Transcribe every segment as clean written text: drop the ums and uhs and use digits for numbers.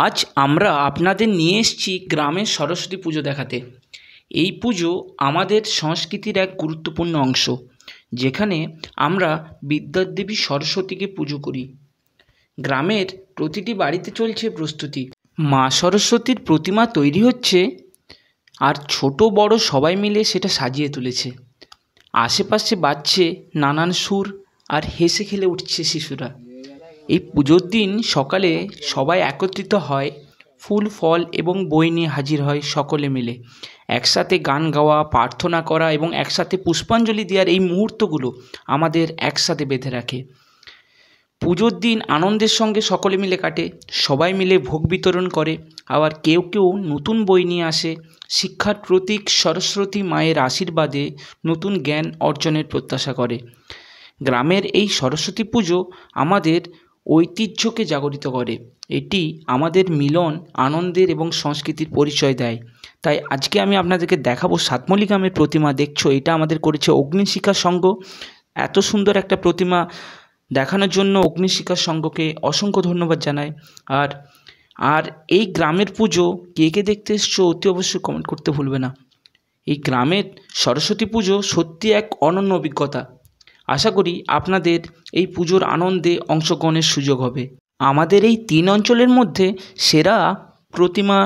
আজ আমরা আপনাদের নিয়ে এসেছি গ্রামের সরস্বতী পুজো দেখাতে। এই পুজো আমাদের সংস্কৃতির এক গুরুত্বপূর্ণ অংশ, যেখানে আমরা বিদ্যার দেবী সরস্বতীকে পুজো করি। গ্রামের প্রতিটি বাড়িতে চলছে প্রস্তুতি। মা সরস্বতীর প্রতিমা তৈরি হচ্ছে, আর ছোট বড় সবাই মিলে সেটা সাজিয়ে তুলেছে। আশেপাশে বাজছে নানান সুর, আর হেসে খেলে উঠছে শিশুরা। এই পুজোর দিন সকালে সবাই একত্রিত হয়, ফুল ফল এবং বই নিয়ে হাজির হয়। সকলে মিলে একসাথে গান গাওয়া, প্রার্থনা করা এবং একসাথে পুষ্পাঞ্জলি দেওয়ার এই মুহূর্তগুলো আমাদের একসাথে বেঁধে রাখে। পুজোর দিন আনন্দের সঙ্গে সকলে মিলে কাটে, সবাই মিলে ভোগ বিতরণ করে, আবার কেউ কেউ নতুন বই নিয়ে আসে। শিক্ষার প্রতীক সরস্বতী মায়ের আশীর্বাদে নতুন জ্ঞান অর্জনের প্রত্যাশা করে। গ্রামের এই সরস্বতী পুজো আমাদের ঐতিহ্যকে জাগরিত করে। এটি আমাদের মিলন, আনন্দের এবং সংস্কৃতির পরিচয় দেয়। তাই আজকে আমি আপনাদেরকে দেখাবো সাতমলি গ্রামের প্রতিমা। দেখছো, এটা আমাদের করেছে অগ্নিশিখা সংঘ। এত সুন্দর একটা প্রতিমা দেখানোর জন্য অগ্নিশিখা সংঘকে অসংখ্য ধন্যবাদ জানাই। আর এই গ্রামের পুজো কে কে দেখতে এসছো অতি অবশ্যই কমেন্ট করতে ভুলবে না। এই গ্রামের সরস্বতী পুজো সত্যি এক অনন্য অভিজ্ঞতা। আশা করি আপনাদের এই পুজোর আনন্দে অংশগ্রহণের সুযোগ হবে। আমাদের এই 3 অঞ্চলের মধ্যে সেরা প্রতিমা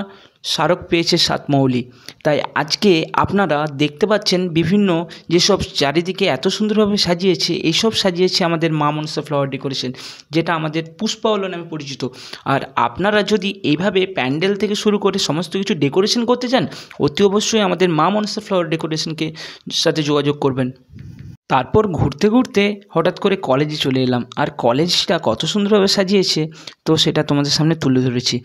স্মারক পেয়েছে সাতমৌলি। তাই আজকে আপনারা দেখতে পাচ্ছেন বিভিন্ন যেসব চারিদিকে এত সুন্দরভাবে সাজিয়েছে, এইসব সাজিয়েছে আমাদের মা মনসা ফ্লাওয়ার ডেকোরেশন, যেটা আমাদের পুষ্পাওলা নামে পরিচিত। আর আপনারা যদি এইভাবে প্যান্ডেল থেকে শুরু করে সমস্ত কিছু ডেকোরেশন করতে চান, অতি অবশ্যই আমাদের মা মনসা ফ্লাওয়ার ডেকোরেশনকে সাথে যোগাযোগ করবেন। তারপর ঘুরতে ঘুরতে হঠাৎ করে কলেজে চলে এলাম, আর কলেজটা কত সুন্দরভাবে সাজিয়েছে তো সেটা তোমাদের সামনে তুলে ধরেছি।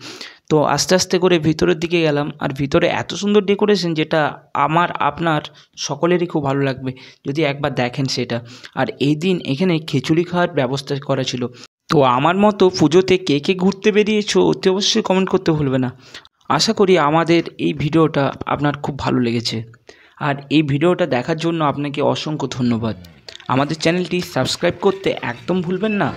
তো আস্তে আস্তে করে ভিতরের দিকে গেলাম, আর ভিতরে এত সুন্দর ডেকোরেশন যেটা আমার আপনার সকলেরই খুব ভালো লাগবে যদি একবার দেখেন সেটা। আর এই দিন এখানে খিচুড়ি খাওয়ার ব্যবস্থা করা ছিল। তো আমার মতো পুজোতে কে কে ঘুরতে বেরিয়েছো অতি অবশ্যই কমেন্ট করতে ভুলবে না। আশা করি আমাদের এই ভিডিওটা আপনার খুব ভালো লেগেছে, আর এই ভিডিওটা দেখার জন্য আপনাকে অসংখ্য ধন্যবাদ। আমাদের চ্যানেলটি সাবস্ক্রাইব করতে একদম ভুলবেন না।